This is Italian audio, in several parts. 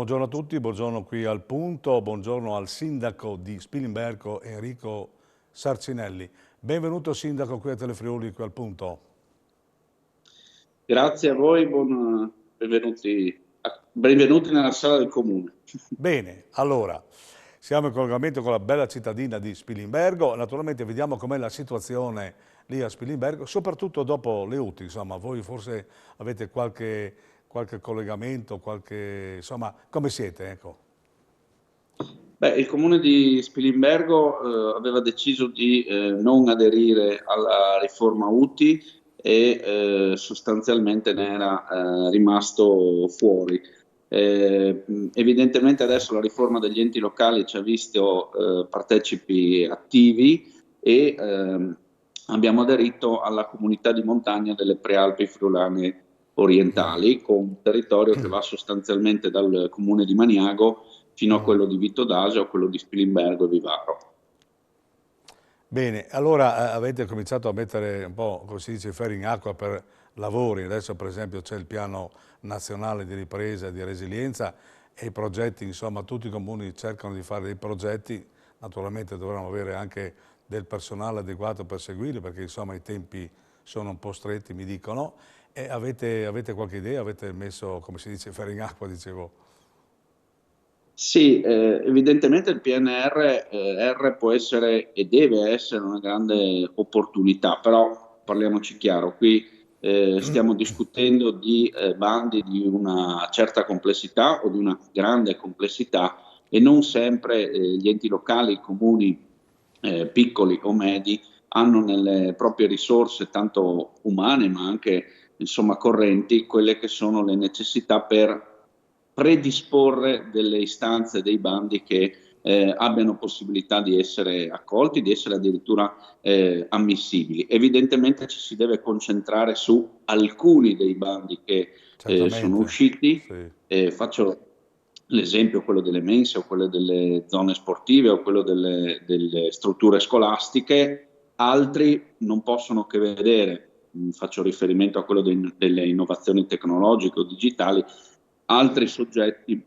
Buongiorno a tutti, buongiorno qui al Punto, buongiorno al sindaco di Spilimbergo Enrico Sarcinelli. Benvenuto sindaco qui a Telefriuli, qui al Punto. Grazie a voi, benvenuti nella sala del comune. Bene, allora, siamo in collegamento con la bella cittadina di Spilimbergo, naturalmente vediamo com'è la situazione lì a Spilimbergo, soprattutto dopo le UTI, insomma, voi forse avete qualche collegamento, insomma, come siete, ecco. Beh, il comune di Spilimbergo aveva deciso di non aderire alla riforma UTI e sostanzialmente ne era rimasto fuori. Evidentemente adesso la riforma degli enti locali ci ha visto partecipi attivi e abbiamo aderito alla comunità di montagna delle Prealpi Friulane Orientali, con un territorio che va sostanzialmente dal comune di Maniago fino a quello di Vito d'Asio, a quello di Spilimbergo e Vivaro. Bene, allora avete cominciato a mettere un po', come si dice, i ferri in acqua per lavori. Adesso per esempio c'è il piano nazionale di ripresa e di resilienza e i progetti, insomma tutti i comuni cercano di fare dei progetti, naturalmente dovranno avere anche del personale adeguato per seguirli perché insomma i tempi sono un po' stretti, mi dicono. E avete qualche idea? Avete messo, come si dice, i ferri in acqua, dicevo. Sì, evidentemente il PNR può essere e deve essere una grande opportunità, però parliamoci chiaro, qui stiamo discutendo di bandi di una certa complessità o di una grande complessità e non sempre gli enti locali, i comuni piccoli o medi hanno nelle proprie risorse, tanto umane ma anche insomma, correnti, quelle che sono le necessità per predisporre delle istanze, dei bandi che abbiano possibilità di essere accolti, di essere addirittura ammissibili. Evidentemente ci si deve concentrare su alcuni dei bandi che sono Certamente, usciti. sì. Faccio l'esempio, quello delle mense o quello delle zone sportive o quello delle strutture scolastiche, altri non possono che vedere, faccio riferimento a quello delle innovazioni tecnologiche o digitali, altri soggetti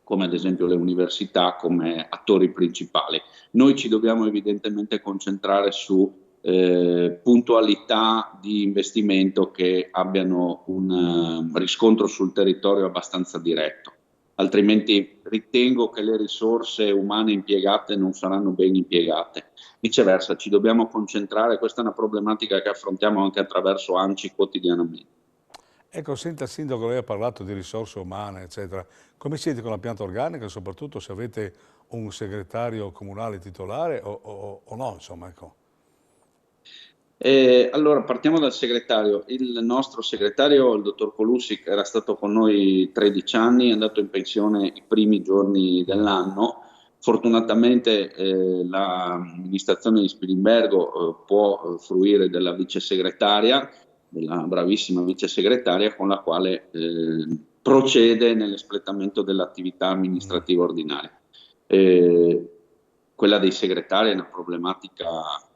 come ad esempio le università come attori principali. Noi ci dobbiamo evidentemente concentrare su puntualità di investimento che abbiano un riscontro sul territorio abbastanza diretto, altrimenti ritengo che le risorse umane impiegate non saranno ben impiegate. Viceversa, ci dobbiamo concentrare, questa è una problematica che affrontiamo anche attraverso ANCI quotidianamente. Ecco, senta Sindaco, lei ha parlato di risorse umane, eccetera. Come siete con la pianta organica, soprattutto se avete un segretario comunale titolare o no, insomma, ecco. Allora, partiamo dal segretario. Il nostro segretario, il dottor Colussi, che era stato con noi 13 anni, è andato in pensione i primi giorni dell'anno. Fortunatamente l'amministrazione di Spilimbergo può fruire della vice segretaria, della bravissima vice segretaria, con la quale procede nell'espletamento dell'attività amministrativa ordinaria. Eh, Quella dei segretari è una problematica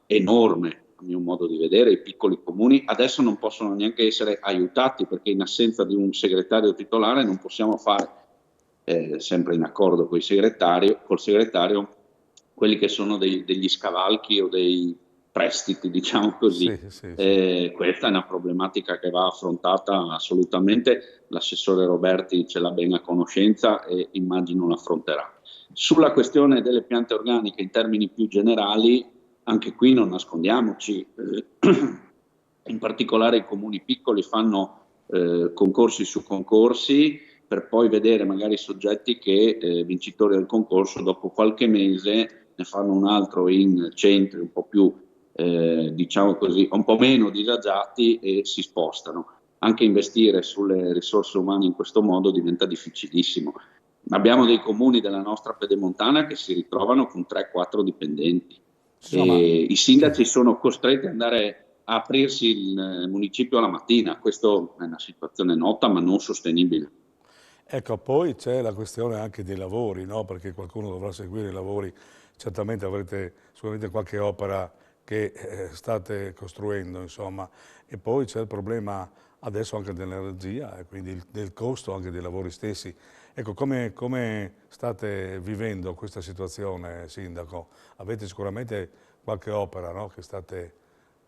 enorme, a mio modo di vedere. I piccoli comuni adesso non possono neanche essere aiutati perché in assenza di un segretario titolare non possiamo fare, sempre in accordo con col segretario, quelli che sono degli scavalchi o dei prestiti, diciamo Sì, così. sì, sì. Questa è una problematica che va affrontata assolutamente, l'assessore Roberti ce l'ha bene a conoscenza e immagino l'affronterà. Sulla questione delle piante organiche in termini più generali, anche qui non nascondiamoci, in particolare i comuni piccoli fanno concorsi su concorsi per poi vedere magari soggetti che vincitori del concorso dopo qualche mese ne fanno un altro in centri un po' più, diciamo così, un po' meno disagiati e si spostano. Anche investire sulle risorse umane in questo modo diventa difficilissimo. Abbiamo dei comuni della nostra pedemontana che si ritrovano con 3-4 dipendenti Insomma, e i sindaci sono costretti ad andare a aprirsi il municipio la mattina. Questa è una situazione nota ma non sostenibile. ecco, poi c'è la questione anche dei lavori, no? Perché qualcuno dovrà seguire i lavori, certamente avrete sicuramente qualche opera che state costruendo, insomma, e poi c'è il problema adesso anche dell'energia e quindi del costo anche dei lavori stessi. Ecco, come state vivendo questa situazione, Sindaco? Avete sicuramente qualche opera, no, che state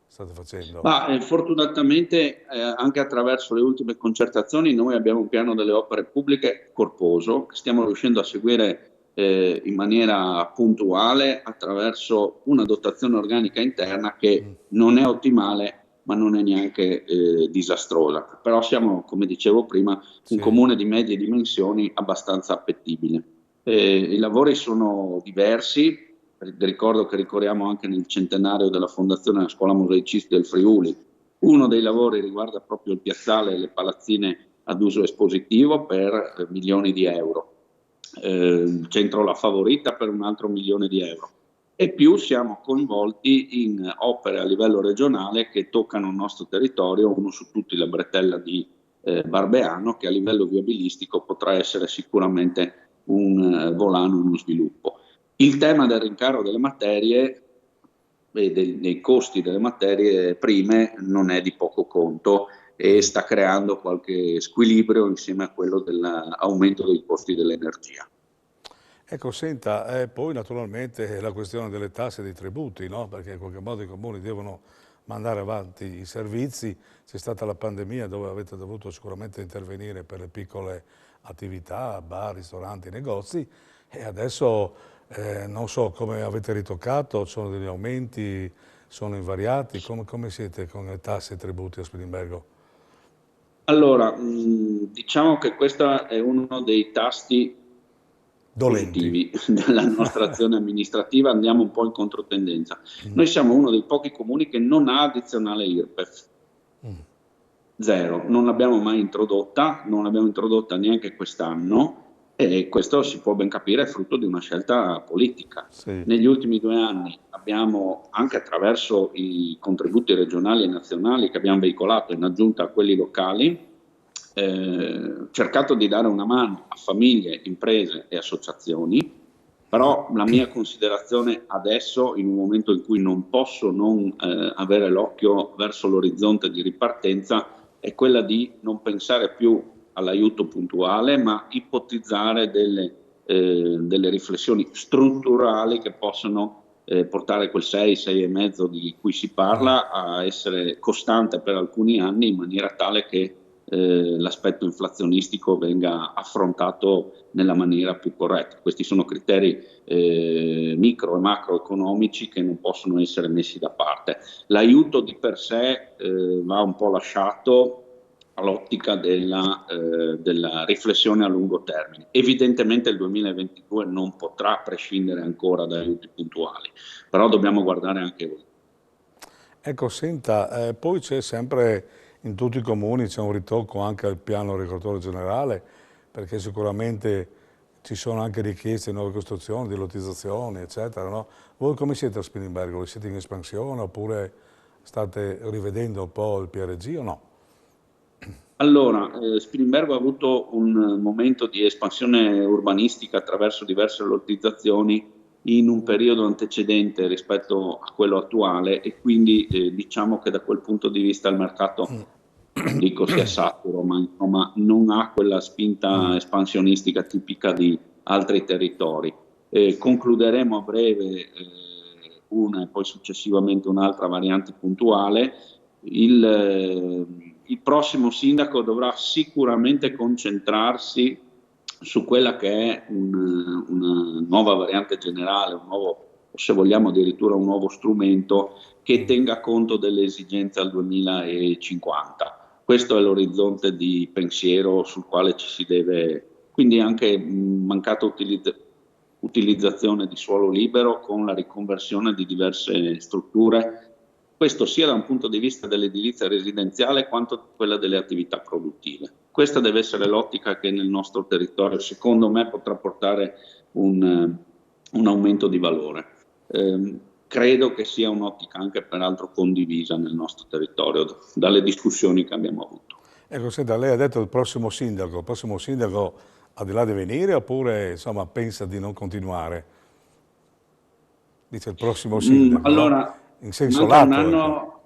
facendo? Ma fortunatamente anche attraverso le ultime concertazioni noi abbiamo un piano delle opere pubbliche corposo che stiamo riuscendo a seguire in maniera puntuale attraverso una dotazione organica interna che non è ottimale ma non è neanche disastrosa. Però siamo, come dicevo prima, un Sì, comune di medie dimensioni abbastanza appetibile. I lavori sono diversi, ricordo che ricorriamo anche nel centenario della fondazione della Scuola Mosaicisti del Friuli. Uno dei lavori riguarda proprio il piazzale e le palazzine ad uso espositivo per milioni di euro. Il centro La Favorita per un altro milione di euro. E più siamo coinvolti in opere a livello regionale che toccano il nostro territorio, uno su tutti la bretella di Barbeano, che a livello viabilistico potrà essere sicuramente un volano, uno sviluppo. Il tema del rincaro delle materie e dei costi delle materie prime non è di poco conto e sta creando qualche squilibrio insieme a quello dell'aumento dei costi dell'energia. ecco, senta, poi naturalmente la questione delle tasse e dei tributi, no? Perché in qualche modo i comuni devono mandare avanti i servizi. C'è stata la pandemia dove avete dovuto sicuramente intervenire per le piccole attività, bar, ristoranti, negozi, e adesso non so come avete ritoccato, ci sono degli aumenti, sono invariati, come siete con le tasse e i tributi a Spilimbergo? Allora, diciamo che questo è uno dei tasti Dolenti. positivi della nostra azione amministrativa, andiamo un po' in controtendenza. Noi siamo uno dei pochi comuni che non ha addizionale IRPEF, zero, non l'abbiamo mai introdotta, non l'abbiamo introdotta neanche quest'anno e questo si può ben capire è frutto di una scelta politica. Sì. Negli ultimi 2 anni abbiamo, anche attraverso i contributi regionali e nazionali che abbiamo veicolato in aggiunta a quelli locali, cercato di dare una mano a famiglie, imprese e associazioni, però la mia considerazione adesso, in un momento in cui non posso non avere l'occhio verso l'orizzonte di ripartenza, è quella di non pensare più all'aiuto puntuale, ma ipotizzare delle riflessioni strutturali che possono portare quel 6, 6,5 di cui si parla a essere costante per alcuni anni in maniera tale che l'aspetto inflazionistico venga affrontato nella maniera più corretta. Questi sono criteri micro e macroeconomici che non possono essere messi da parte. L'aiuto di per sé va un po' lasciato all'ottica della riflessione a lungo termine. Evidentemente il 2022 non potrà prescindere ancora da aiuti puntuali, però dobbiamo guardare anche voi. Ecco, senta, poi c'è sempre in tutti i comuni c'è un ritocco anche al piano regolatore generale, perché sicuramente ci sono anche richieste di nuove costruzioni, di lottizzazioni, eccetera, no? Voi come siete a Spilimbergo? Siete in espansione oppure state rivedendo un po' il PRG o no? Allora, Spilimbergo ha avuto un momento di espansione urbanistica attraverso diverse lottizzazioni in un periodo antecedente rispetto a quello attuale e quindi diciamo che da quel punto di vista il mercato non dico sia saturo, ma insomma non ha quella spinta espansionistica tipica di altri territori. Concluderemo a breve una e poi successivamente un'altra variante puntuale. Il prossimo sindaco dovrà sicuramente concentrarsi su quella che è una nuova variante generale, un nuovo, o se vogliamo addirittura un nuovo strumento che tenga conto delle esigenze al 2050. Questo è l'orizzonte di pensiero sul quale ci si deve, quindi anche mancata utilizzazione di suolo libero con la riconversione di diverse strutture, questo sia da un punto di vista dell'edilizia residenziale quanto quella delle attività produttive. Questa deve essere l'ottica che nel nostro territorio, secondo me, potrà portare un aumento di valore. Credo che sia un'ottica anche peraltro condivisa nel nostro territorio dalle discussioni che abbiamo avuto. Ecco, senta, lei ha detto il prossimo sindaco ha di là di venire oppure insomma pensa di non continuare? Dice il prossimo sindaco, no? Allora, In senso manca un lato, ecco. anno,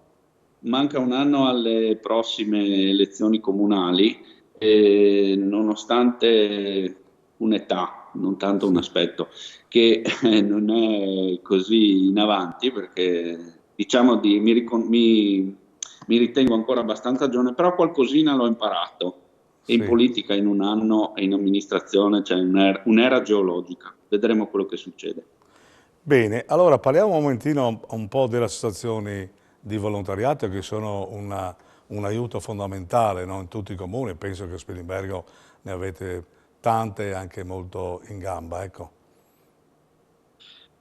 manca un anno alle prossime elezioni comunali e nonostante un'età, non tanto un aspetto, che non è così in avanti, perché diciamo mi ritengo ancora abbastanza giovane, però qualcosina l'ho imparato. E in Sì. politica in un anno e in amministrazione c'è un'era geologica. Vedremo quello che succede. Bene, allora parliamo un momentino un po' delle associazioni di volontariato che sono un aiuto fondamentale, no, in tutti i comuni. Penso che a Spilimbergo ne avete tante, anche molto in gamba, ecco.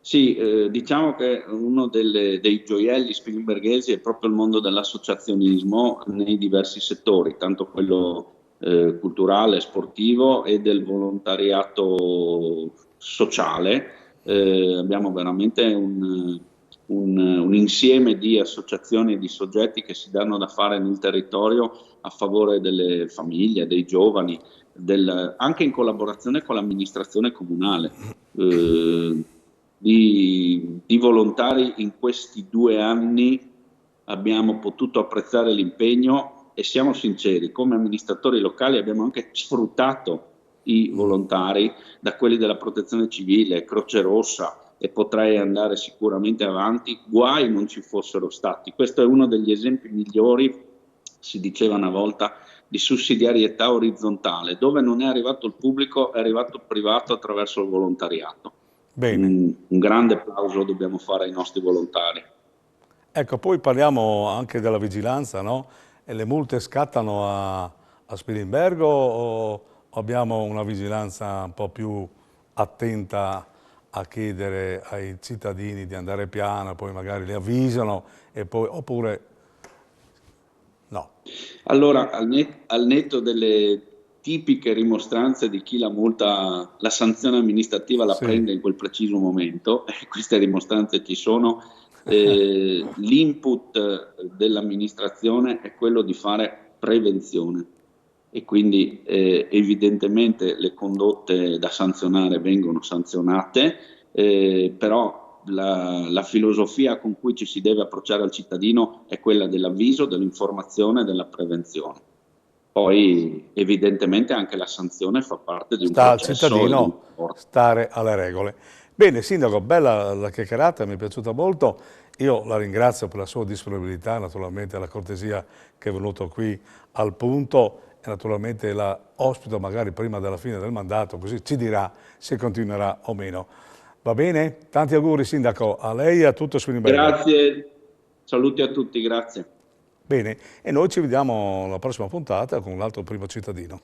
Sì, diciamo che uno dei gioielli spilimberghesi è proprio il mondo dell'associazionismo nei diversi settori, tanto quello culturale, sportivo e del volontariato sociale. Abbiamo veramente un insieme di associazioni e di soggetti che si danno da fare nel territorio a favore delle famiglie, dei giovani, anche in collaborazione con l'amministrazione comunale. Eh, di volontari in questi 2 anni abbiamo potuto apprezzare l'impegno e siamo sinceri, come amministratori locali abbiamo anche sfruttato i volontari, da quelli della Protezione Civile, Croce Rossa, e potrei andare sicuramente avanti, guai non ci fossero stati. Questo è uno degli esempi migliori, si diceva una volta, di sussidiarietà orizzontale, dove non è arrivato il pubblico, è arrivato il privato attraverso il volontariato. Bene, Un grande applauso dobbiamo fare ai nostri volontari. ecco, poi parliamo anche della vigilanza, no? E le multe scattano a Spilimbergo o abbiamo una vigilanza un po' più attenta a chiedere ai cittadini di andare piano, poi magari li avvisano e poi, oppure no? Allora, al netto delle tipiche rimostranze di chi la sanzione amministrativa la Sì, prende in quel preciso momento, e queste rimostranze ci sono, l'input dell'amministrazione è quello di fare prevenzione e quindi evidentemente le condotte da sanzionare vengono sanzionate, però la filosofia con cui ci si deve approcciare al cittadino è quella dell'avviso, dell'informazione e della prevenzione. Poi evidentemente anche la sanzione fa parte di un sta al processo e di un cittadino rapporto. stare alle regole. Bene, Sindaco, bella la chiacchierata, mi è piaciuta molto. Io la ringrazio per la sua disponibilità, naturalmente la cortesia che è venuto qui al punto e naturalmente la ospito magari prima della fine del mandato, così ci dirà se continuerà o meno. Va bene? Tanti auguri, Sindaco, a lei e a tutto Spilimbergo. Grazie, saluti a tutti, grazie. Bene, e noi ci vediamo alla prossima puntata con l'altro primo cittadino.